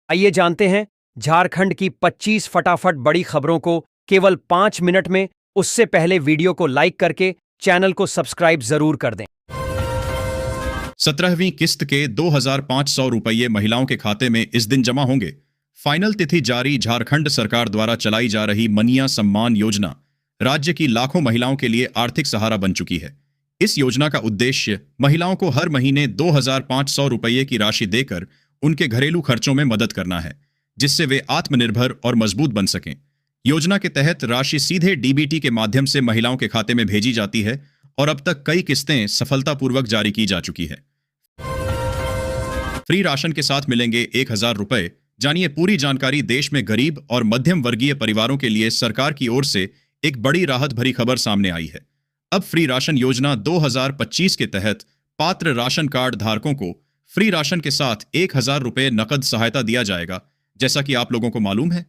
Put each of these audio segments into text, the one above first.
आइए जानते हैं झारखंड की 25 फटाफट बड़ी खबरों को केवल 5 मिनट में। उससे पहले वीडियो को लाइक करके चैनल को सब्सक्राइब जरूर कर दें। 17वीं किस्त के 2,500 रुपये महिलाओं के खाते में इस दिन जमा होंगे। फाइनल तिथि जारी। झारखंड सरकार द्वारा चलाई जा रही मनिया सम्मान योजना राज्य की लाखों महिलाओं के लिए आर्थिक सहारा बन चुकी है। इस योजना का उद्देश्य महिलाओं को हर महीने 2,500 रुपये की राशि देकर उनके घरेलू खर्चों में मदद करना है, जिससे वे आत्मनिर्भर और मजबूत बन सकें। योजना के तहत राशि सीधे डीबीटी के माध्यम से महिलाओं के खाते में भेजी जाती है और अब तक कई किस्तें सफलतापूर्वक जारी की जा चुकी है। फ्री राशन के साथ मिलेंगे 1,000 रुपए। जानिए पूरी जानकारी। देश में गरीब और मध्यम वर्गीय परिवारों के लिए सरकार की ओर से एक बड़ी राहत भरी खबर सामने आई है। अब फ्री राशन योजना 2025 के तहत पात्र राशन कार्ड धारकों को फ्री राशन के साथ 1,000 रुपए नकद सहायता दिया जाएगा। जैसा कि आप लोगों को मालूम है,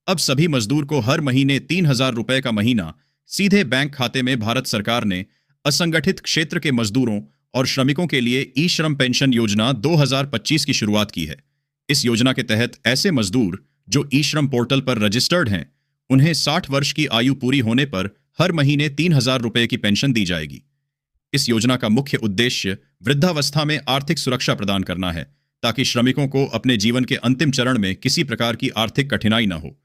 अब सभी मजदूर को हर महीने 3,000 रुपए का महीना सीधे बैंक खाते में भारत सरकार ने असंगठित क्षेत्र के मजदूरों और श्रमिकों के लिए ई श्रम पेंशन योजना 2025 की शुरुआत की है। इस योजना के तहत ऐसे मजदूर जो ई श्रम पोर्टल पर रजिस्टर्ड हैं, उन्हें 60 वर्ष की आयु पूरी होने पर हर महीने 3,000 रुपए की पेंशन दी जाएगी। इस योजना का मुख्य उद्देश्य वृद्धावस्था में आर्थिक सुरक्षा प्रदान करना है, ताकि श्रमिकों को अपने जीवन के अंतिम चरण में किसी प्रकार की आर्थिक कठिनाई न हो।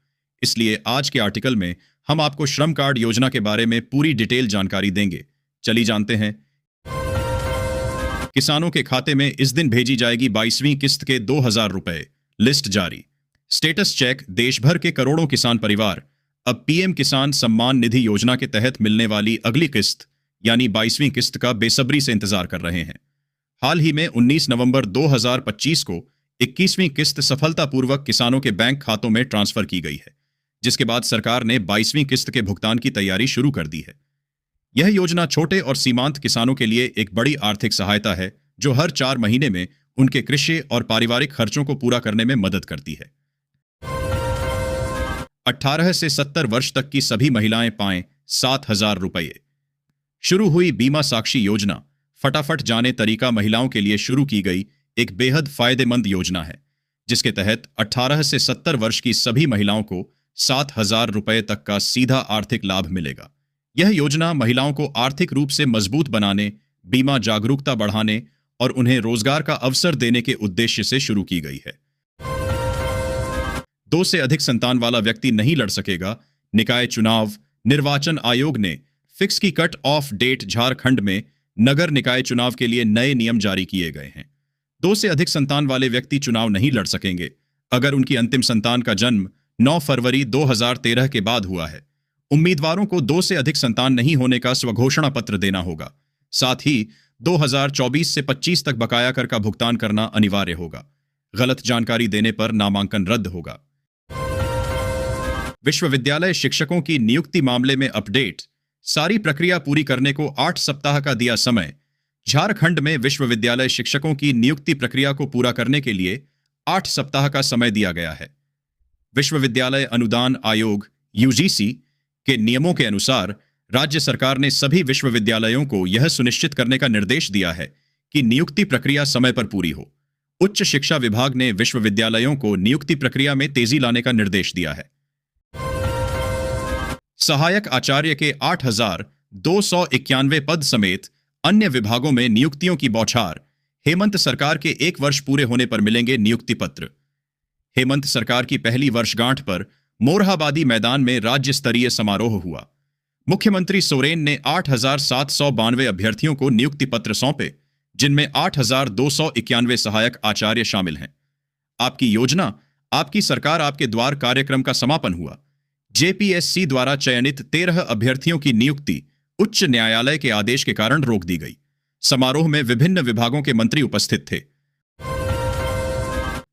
इसलिए आज के आर्टिकल में हम आपको श्रम कार्ड योजना के बारे में पूरी डिटेल जानकारी देंगे। चलिए जानते हैं। किसानों के खाते में इस दिन भेजी जाएगी 22वीं किस्त के 2,000 रुपए। लिस्ट जारी। Status check. देश भर के करोड़ों किसान परिवार अब पीएम किसान सम्मान निधि योजना के तहत मिलने वाली अगली किस्त यानी 22वीं किस्त का बेसब्री से इंतजार कर रहे हैं। हाल ही में 19 नवंबर 2025 को 21वीं किस्त सफलतापूर्वक किसानों के बैंक खातों में ट्रांसफर की गई है, जिसके बाद सरकार ने 22वीं किस्त के भुगतान की तैयारी शुरू कर दी है। यह योजना छोटे और सीमांत किसानों के लिए एक बड़ी आर्थिक सहायता है, जो हर 4 महीने में उनके कृषि और पारिवारिक खर्चों को पूरा करने में मदद करती है। 18 से 70 वर्ष तक की सभी महिलाएं पाएं 7,000 रुपये। शुरू हुई बीमा साक्षी योजना। फटाफट जाने तरीका। महिलाओं के लिए शुरू की गई एक बेहद फायदेमंद योजना है, जिसके तहत 18 से 70 वर्ष की सभी महिलाओं को 7,000 रुपये तक का सीधा आर्थिक लाभ मिलेगा। यह योजना महिलाओं को आर्थिक रूप से मजबूत बनाने, बीमा जागरूकता बढ़ाने और उन्हें रोजगार का अवसर देने के उद्देश्य से शुरू की गई है। 2 से अधिक संतान वाला व्यक्ति नहीं लड़ सकेगा। निकाय चुनाव। निर्वाचन आयोग ने फिक्स की कट ऑफ डेट। झारखंड में नगर निकाय चुनाव के लिए नए नियम जारी किए गए हैं। 2 से अधिक संतान वाले व्यक्ति चुनाव नहीं लड़ सकेंगे अगर उनकी अंतिम संतान का जन्म 9 फरवरी 2013 के बाद हुआ है। उम्मीदवारों को 2 से अधिक संतान नहीं होने का स्वघोषणा पत्र देना होगा। साथ ही 2024 से 25 तक बकाया कर का भुगतान करना अनिवार्य होगा। गलत जानकारी देने पर नामांकन रद्द होगा। विश्वविद्यालय शिक्षकों की नियुक्ति मामले में अपडेट। सारी प्रक्रिया पूरी करने को 8 सप्ताह का दिया समय। झारखंड में विश्वविद्यालय शिक्षकों की नियुक्ति प्रक्रिया को पूरा करने के लिए 8 सप्ताह का समय दिया गया है। विश्वविद्यालय अनुदान आयोग यूजीसी के नियमों के अनुसार राज्य सरकार ने सभी विश्वविद्यालयों को यह सुनिश्चित करने का निर्देश दिया है कि नियुक्ति प्रक्रिया समय पर पूरी हो। उच्च शिक्षा विभाग ने विश्वविद्यालयों को नियुक्ति प्रक्रिया में तेजी लाने का निर्देश दिया है। सहायक आचार्य के 8,291 पद समेत अन्य विभागों में नियुक्तियों की बौछार। हेमंत सरकार के 1 वर्ष पूरे होने पर मिलेंगे नियुक्ति पत्र। हेमंत सरकार की पहली वर्षगांठ पर मोरहाबादी मैदान में राज्य स्तरीय समारोह हुआ। मुख्यमंत्री सोरेन ने 8,792 अभ्यर्थियों को नियुक्ति पत्र सौंपे, जिनमें 8,291 सहायक आचार्य शामिल हैं। आपकी योजना, आपकी सरकार, आपके द्वार कार्यक्रम का समापन हुआ। जेपीएससी द्वारा चयनित 13 अभ्यर्थियों की नियुक्ति उच्च न्यायालय के आदेश के कारण रोक दी गई। समारोह में विभिन्न विभागों के मंत्री उपस्थित थे।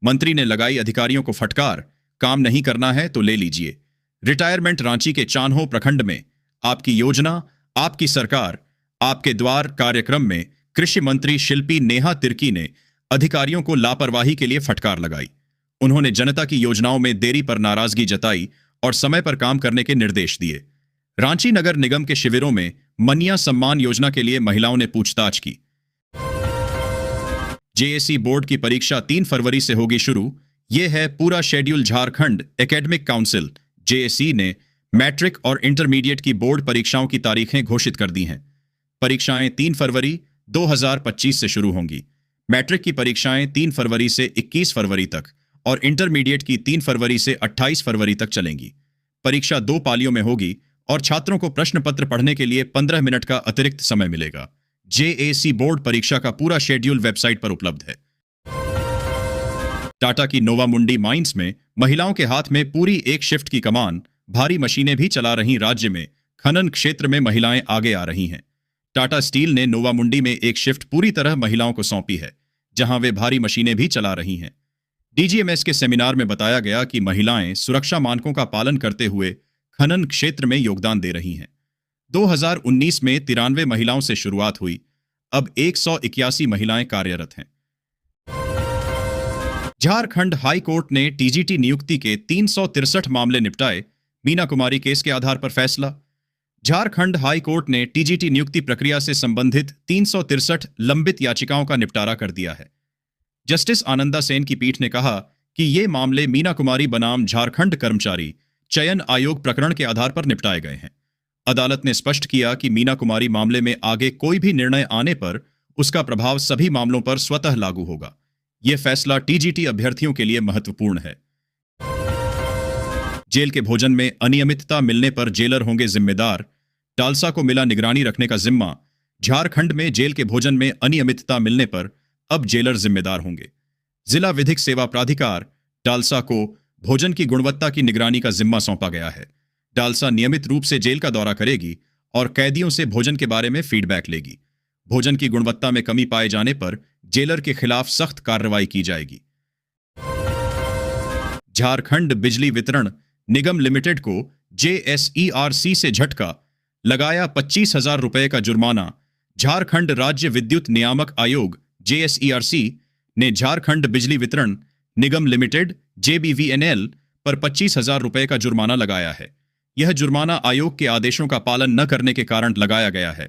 मंत्री ने लगाई अधिकारियों को फटकार, काम नहीं करना है तो ले लीजिए। रिटायरमेंट। रांची के चान्हो प्रखंड में आपकी योजना, आपकी सरकार, आपके द्वार कार्यक्रम में कृषि मंत्री शिल्पी नेहा तिर्की ने अधिकारियों को लापरवाही के लिए फटकार लगाई। उन्होंने जनता की योजनाओं में देरी पर नाराजगी जताई और समय पर काम करने के निर्देश दिए। रांची नगर निगम के शिविरों में मनिया सम्मान योजना के लिए महिलाओं ने पूछताछ की। जेएसी बोर्ड की परीक्षा 3 फरवरी से होगी शुरू। ये है पूरा schedule. Jharkhand academic council JAC ने मैट्रिक और इंटरमीडिएट की बोर्ड परीक्षाओं की तारीखें घोषित कर दी हैं। परीक्षाएं 3 फरवरी 2025 से शुरू होंगी। मैट्रिक की परीक्षाएं 3 फरवरी से 21 फरवरी तक और इंटरमीडिएट की 3 फरवरी से 28 फरवरी तक चलेंगी। परीक्षा 2 पालियों में होगी और छात्रों को प्रश्न पत्र पढ़ने के लिए 15 मिनट का अतिरिक्त समय मिलेगा। जेएसी बोर्ड परीक्षा का पूरा शेड्यूल वेबसाइट पर उपलब्ध है। टाटा की नोवामुंडी माइंस में महिलाओं के हाथ में पूरी एक शिफ्ट की कमान, भारी मशीनें भी चला रही। राज्य में खनन क्षेत्र में महिलाएं आगे आ रही हैं। टाटा स्टील ने नोवामुंडी में एक शिफ्ट पूरी तरह महिलाओं को सौंपी है, जहां वे भारी मशीनें भी चला रही हैं। डीजीएमएस के सेमिनार में बताया गया कि महिलाएं सुरक्षा मानकों का पालन करते हुए खनन क्षेत्र में योगदान दे रही हैं। 2019 में 93 महिलाओं से शुरुआत हुई, अब 181 महिलाएं कार्यरत हैं। झारखंड हाई कोर्ट ने टीजीटी नियुक्ति के 363 मामले निपटाए। मीना कुमारी केस के आधार पर फैसला। झारखंड हाई कोर्ट ने टीजीटी नियुक्ति प्रक्रिया से संबंधित 363 लंबित याचिकाओं का निपटारा कर दिया है। जस्टिस आनंदा सेन की पीठ ने कहा कि ये मामले मीना कुमारी बनाम झारखंड कर्मचारी चयन आयोग प्रकरण के आधार पर निपटाए गए हैं। अदालत ने स्पष्ट किया कि मीना कुमारी मामले में आगे कोई भी निर्णय आने पर उसका प्रभाव सभी मामलों पर स्वतः लागू होगा। यह फैसला टीजीटी अभ्यर्थियों के लिए महत्वपूर्ण है। जेल के भोजन में अनियमितता मिलने पर जेलर होंगे जिम्मेदार। डालसा को मिला निगरानी रखने का जिम्मा। झारखंड में जेल के भोजन में अनियमितता मिलने पर अब जेलर जिम्मेदार होंगे। जिला विधिक सेवा प्राधिकार डालसा को भोजन की गुणवत्ता की निगरानी का जिम्मा सौंपा गया है। डालसा नियमित रूप से जेल का दौरा करेगी और कैदियों से भोजन के बारे में फीडबैक लेगी। भोजन की गुणवत्ता में कमी पाए जाने पर जेलर के खिलाफ सख्त कार्रवाई की जाएगी। झारखंड बिजली वितरण निगम लिमिटेड को जेएसईआरसी से झटका, लगाया 25,000 रुपए का जुर्माना। झारखंड राज्य विद्युत नियामक आयोग जेएसईआरसी ने झारखंड बिजली वितरण निगम लिमिटेड जेबीवीएनएल पर 25,000 रुपए का जुर्माना लगाया है। यह जुर्माना आयोग के आदेशों का पालन न करने के कारण लगाया गया है।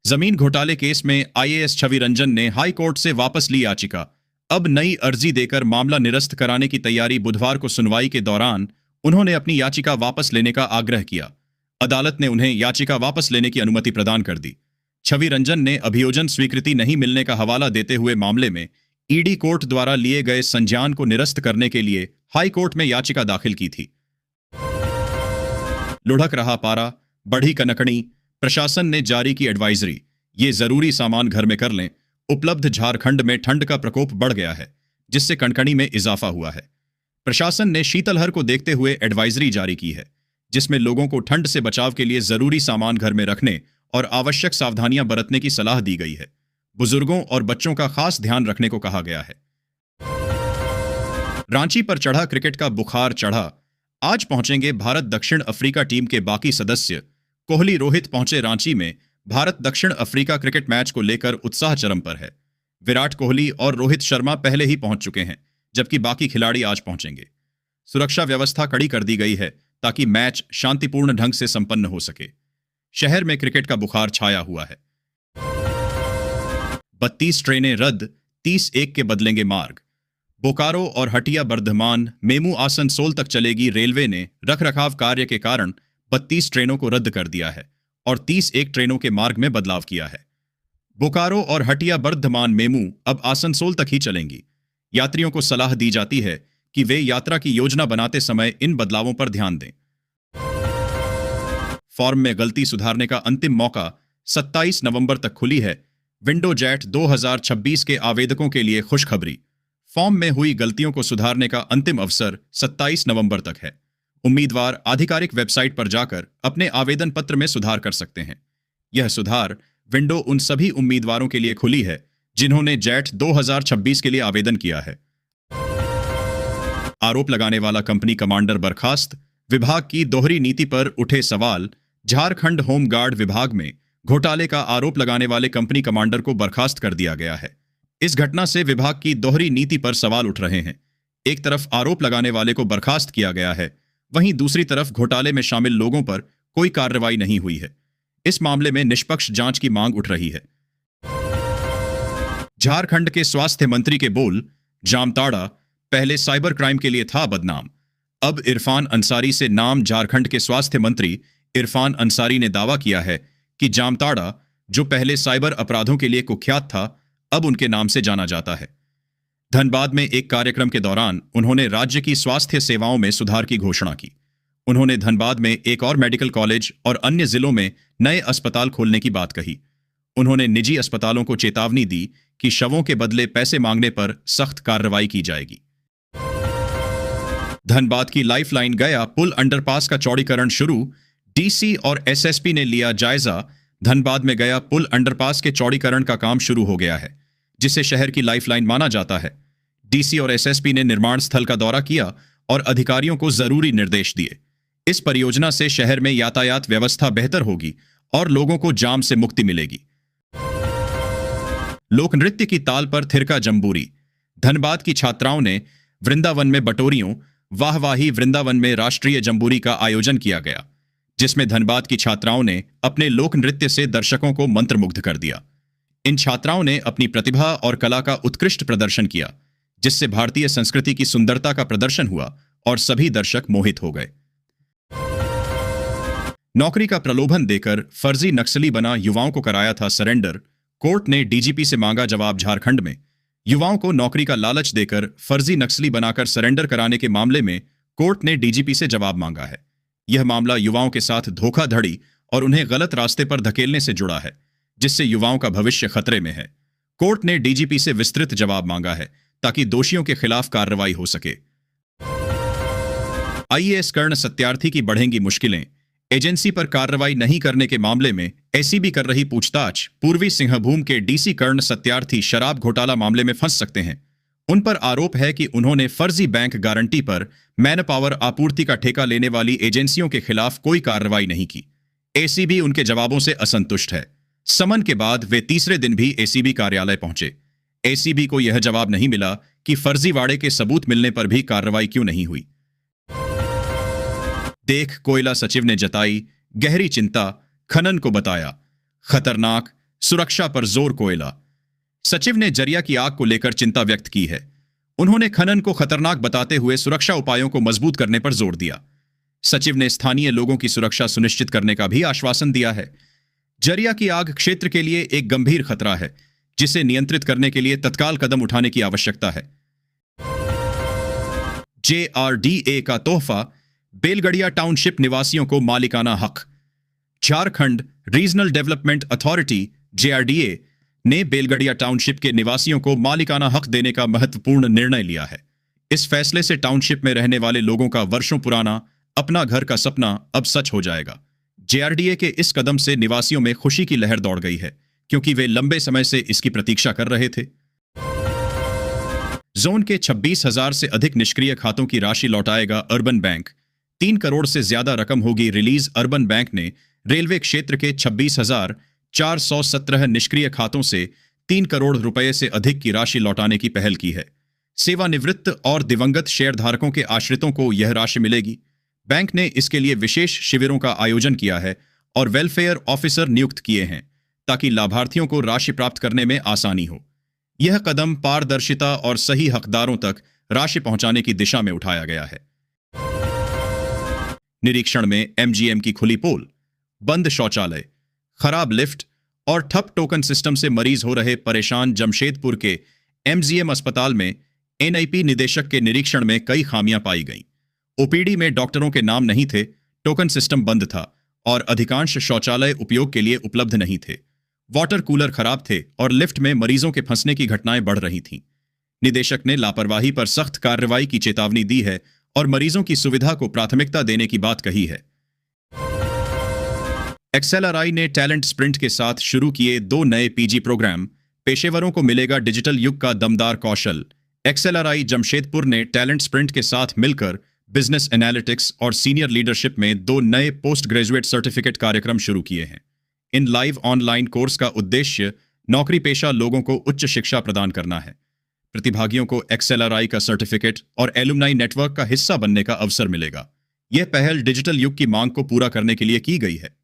जमीन घोटाले केस में आईएएस छवि रंजन ने हाई कोर्ट से वापस ली याचिका। अब नई अर्जी देकर मामला निरस्त कराने की तैयारी। बुधवार को सुनवाई के दौरान उन्होंने अपनी याचिका वापस लेने का आग्रह किया। अदालत ने उन्हें याचिका वापस लेने की अनुमति प्रदान कर दी। छवि रंजन ने अभियोजन स्वीकृति नहीं मिलने का हवाला देते हुए मामले में ईडी कोर्ट द्वारा लिए गए संज्ञान को निरस्त करने के लिए हाई कोर्ट में याचिका दाखिल की थी। लुढ़क रहा पारा, बढ़ी कनकनी। प्रशासन ने जारी की एडवाइजरी, ये जरूरी सामान घर में कर लें। उपलब्ध झारखंड में ठंड का प्रकोप बढ़ गया है, जिससे कनकनी में इजाफा हुआ है। प्रशासन ने शीतलहर को देखते हुए एडवाइजरी जारी की है, जिसमें लोगों को ठंड से बचाव के लिए जरूरी सामान घर में रखने और आवश्यक सावधानियां बरतने की सलाह दी गई है। बुजुर्गों और बच्चों का खास ध्यान रखने को कहा गया है। रांची पर चढ़ा क्रिकेट का बुखार चढ़ा। आज पहुंचेंगे भारत दक्षिण अफ्रीका टीम के बाकी सदस्य। कोहली रोहित पहुंचे रांची में। भारत दक्षिण अफ्रीका क्रिकेट मैच को लेकर उत्साह चरम पर है। विराट कोहली और रोहित शर्मा पहले ही पहुंच चुके हैं, जबकि बाकी खिलाड़ी आज पहुंचेंगे। सुरक्षा व्यवस्था कड़ी कर दी गई है ताकि मैच शांतिपूर्ण ढंग से संपन्न हो सके। शहर में क्रिकेट का बुखार छाया हुआ है। 32 ट्रेनें रद्द, 30 के बदलेंगे मार्ग। बोकारो और हटिया बर्धमान मेमू आसनसोल तक चलेगी। रेलवे ने रखरखाव कार्य के कारण 32 ट्रेनों को रद्द कर दिया है और 30 ट्रेनों के मार्ग में बदलाव किया है। बोकारो और हटिया बर्धमान मेमू अब आसनसोल तक ही चलेंगी। यात्रियों को सलाह दी जाती है कि वे यात्रा की योजना बनाते समय इन बदलावों पर ध्यान दें। फॉर्म में गलती सुधारने का अंतिम मौका 27 नवंबर तक खुली है। विंडो जेट 2026 के आवेदकों के लिए खुशखबरी। फॉर्म में हुई गलतियों को सुधारने का अंतिम अवसर 27 नवंबर तक है। उम्मीदवार आधिकारिक वेबसाइट पर जाकर अपने आवेदन पत्र में सुधार कर सकते हैं। यह सुधार विंडो उन सभी उम्मीदवारों के लिए खुली है जिन्होंने जेट 2026 के लिए आवेदन किया है। आरोप लगाने वाला कंपनी कमांडर बर्खास्त। विभाग की दोहरी नीति पर उठे सवाल। झारखंड होमगार्ड विभाग में घोटाले का आरोप लगाने वाले कंपनी कमांडर को बर्खास्त कर दिया गया है। इस घटना से विभाग की दोहरी नीति पर सवाल उठ रहे हैं। एक तरफ आरोप लगाने वाले को बर्खास्त किया गया है, वहीं दूसरी तरफ घोटाले में शामिल लोगों पर कोई कार्रवाई नहीं हुई है। इस मामले में निष्पक्ष जांच की मांग उठ रही है। झारखंड के स्वास्थ्य मंत्री के बोल, जामताड़ा पहले साइबर क्राइम के लिए था बदनाम। अब इरफान अंसारी से नाम। झारखंड के स्वास्थ्य मंत्री इरफान अंसारी ने दावा किया है कि जामताड़ा, जो पहले साइबर अपराधों के लिए कुख्यात था, अब उनके नाम से जाना जाता है। धनबाद में एक कार्यक्रम के दौरान उन्होंने राज्य की स्वास्थ्य सेवाओं में सुधार की घोषणा की। उन्होंने धनबाद में एक और मेडिकल कॉलेज और अन्य जिलों में नए अस्पताल खोलने की बात कही। उन्होंने निजी अस्पतालों को चेतावनी दी कि शवों के बदले पैसे मांगने पर सख्त कार्रवाई की जाएगी। धनबाद की लाइफलाइन गया पुल अंडरपास का चौड़ीकरण शुरू। डीसी और एसएसपी ने लिया जायजा। धनबाद में गया पुल अंडरपास के चौड़ीकरण का काम शुरू हो गया है, जिसे शहर की लाइफलाइन माना जाता है। डीसी और एसएसपी ने निर्माण स्थल का दौरा किया और अधिकारियों को जरूरी निर्देश दिए। इस परियोजना से शहर में यातायात व्यवस्था बेहतर होगी और लोगों को जाम से मुक्ति मिलेगी। लोक नृत्य की ताल पर थिरका जम्बूरी। धनबाद की छात्राओं ने वृंदावन में बटोरियों वाहवाही वृंदावन में राष्ट्रीय जम्बूरी का आयोजन किया गया, जिसमें धनबाद की छात्राओं ने अपने लोक नृत्य से दर्शकों को मंत्रमुग्ध कर दिया। इन छात्राओं ने अपनी प्रतिभा और कला का उत्कृष्ट प्रदर्शन किया, जिससे भारतीय संस्कृति की सुंदरता का प्रदर्शन हुआ और सभी दर्शक मोहित हो गए। नौकरी का प्रलोभन देकर फर्जी नक्सली बना युवाओं को कराया था सरेंडर। कोर्ट ने डीजीपी से मांगा जवाब। झारखंड में युवाओं को नौकरी का लालच देकर फर्जी नक्सली बनाकर सरेंडर कराने के मामले में कोर्ट ने डीजीपी से जवाब मांगा है। यह मामला युवाओं के साथ धोखाधड़ी और उन्हें गलत रास्ते पर धकेलने से जुड़ा है, जिससे युवाओं का भविष्य खतरे में है। कोर्ट ने डीजीपी से विस्तृत जवाब मांगा है ताकि दोषियों के खिलाफ कार्रवाई हो सके। आईएएस कर्ण सत्यार्थी की बढ़ेंगी मुश्किलें। एजेंसी पर कार्रवाई नहीं करने के मामले में एसीबी कर रही पूछताछ। पूर्वी सिंहभूम के डीसी कर्ण सत्यार्थी शराब घोटाला मामले में फंस सकते हैं। उन पर आरोप है कि उन्होंने फर्जी बैंक गारंटी पर मैन पावर आपूर्ति का ठेका लेने वाली एजेंसियों के खिलाफ कोई कार्रवाई नहीं की। एसीबी उनके जवाबों से असंतुष्ट है। समन के बाद वे तीसरे दिन भी एसीबी कार्यालय पहुंचे। एसीबी को यह जवाब नहीं मिला कि फर्जीवाड़े के सबूत मिलने पर भी कार्रवाई क्यों नहीं हुई। देख कोयला सचिव ने जताई गहरी चिंता, खनन को बताया खतरनाक, सुरक्षा पर जोर। कोयला सचिव ने जरिया की आग को लेकर चिंता व्यक्त की है। उन्होंने खनन को खतरनाक बताते हुए सुरक्षा उपायों को मजबूत करने पर जोर दिया। सचिव ने स्थानीय लोगों की सुरक्षा सुनिश्चित करने का भी आश्वासन दिया है। जरिया की आग क्षेत्र के लिए एक गंभीर खतरा है, जिसे नियंत्रित करने के लिए तत्काल कदम उठाने की आवश्यकता है। जेआरडीए का तोहफा, बेलगड़िया टाउनशिप निवासियों को मालिकाना हक। झारखंड रीजनल डेवलपमेंट अथॉरिटी जेआरडीए ने बेलगड़िया टाउनशिप के निवासियों को मालिकाना हक देने का महत्वपूर्ण निर्णय लिया है। इस फैसले से टाउनशिप में रहने वाले लोगों का वर्षों पुराना अपना घर का सपना अब सच हो जाएगा। जेआरडीए के इस कदम से निवासियों में खुशी की लहर दौड़ गई है, क्योंकि वे लंबे समय से इसकी प्रतीक्षा कर रहे थे। जोन के 26,000 से अधिक निष्क्रिय खातों की राशि लौटाएगा अर्बन बैंक। 3 करोड़ से ज्यादा रकम होगी रिलीज। अर्बन बैंक ने रेलवे क्षेत्र के 26,417 निष्क्रिय खातों से 3 करोड़ रुपए से अधिक की राशि लौटाने की पहल की है। सेवानिवृत्त और दिवंगत शेयरधारकों के आश्रितों को यह राशि मिलेगी। बैंक ने इसके लिए विशेष शिविरों का आयोजन किया है और वेलफेयर ऑफिसर नियुक्त किए हैं, ताकि लाभार्थियों को राशि प्राप्त करने में आसानी हो। यह कदम पारदर्शिता और सही हकदारों तक राशि पहुंचाने की दिशा में उठाया गया है। निरीक्षण में एमजीएम की खुली पोल, बंद शौचालय, खराब लिफ्ट और ठप टोकन सिस्टम से मरीज हो रहे परेशान। जमशेदपुर के एमजीएम अस्पताल में एनआईपी निदेशक के निरीक्षण में कई खामियां पाई गईं। ओपीडी में डॉक्टरों के नाम नहीं थे, टोकन सिस्टम बंद था और अधिकांश शौचालय उपयोग के लिए उपलब्ध नहीं थे। वाटर कूलर खराब थे और लिफ्ट में मरीजों के फंसने की घटनाएं बढ़ रही थीं। निदेशक ने लापरवाही पर सख्त कार्रवाई की चेतावनी दी है और मरीजों की सुविधा को प्राथमिकता देने की बात कही है। एक्सेलआरआई ने टैलेंट स्प्रिंट के साथ शुरू किए 2 नए पीजी प्रोग्राम। पेशेवरों को मिलेगा डिजिटल युग का दमदार कौशल। एक्सेलआरआई जमशेदपुर ने टैलेंट स्प्रिंट के साथ मिलकर बिजनेस एनालिटिक्स और सीनियर लीडरशिप में 2 नए पोस्ट ग्रेजुएट सर्टिफिकेट कार्यक्रम शुरू किए हैं। इन लाइव ऑनलाइन कोर्स का उद्देश्य नौकरी पेशा लोगों को उच्च शिक्षा प्रदान करना है। प्रतिभागियों को एक्सेलआरआई का सर्टिफिकेट और एलुमनाई नेटवर्क का हिस्सा बनने का अवसर मिलेगा। यह पहल डिजिटल युग की मांग को पूरा करने के लिए की गई है।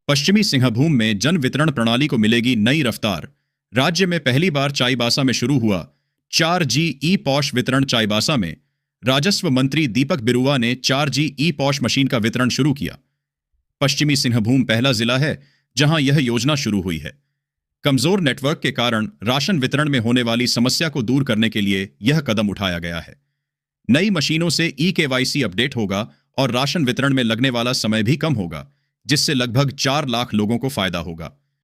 पश्चिमी सिंहभूम में जन वितरण प्रणाली को मिलेगी नई रफ्तार। राज्य में पहली बार चाईबासा में शुरू हुआ 4G ई पॉश वितरण। चाईबासा में राजस्व मंत्री दीपक बिरुवा ने 4G ई पॉश मशीन का वितरण शुरू किया। पश्चिमी सिंहभूम पहला जिला है जहां यह योजना शुरू हुई है। कमजोर नेटवर्क के कारण राशन वितरण में होने वाली समस्या को दूर करने के लिए यह कदम उठाया गया है। नई मशीनों से eKYC अपडेट होगा और राशन वितरण में लगने वाला समय भी कम होगा, जिससे लगभग 4 लाख लोगों को फायदा होगा।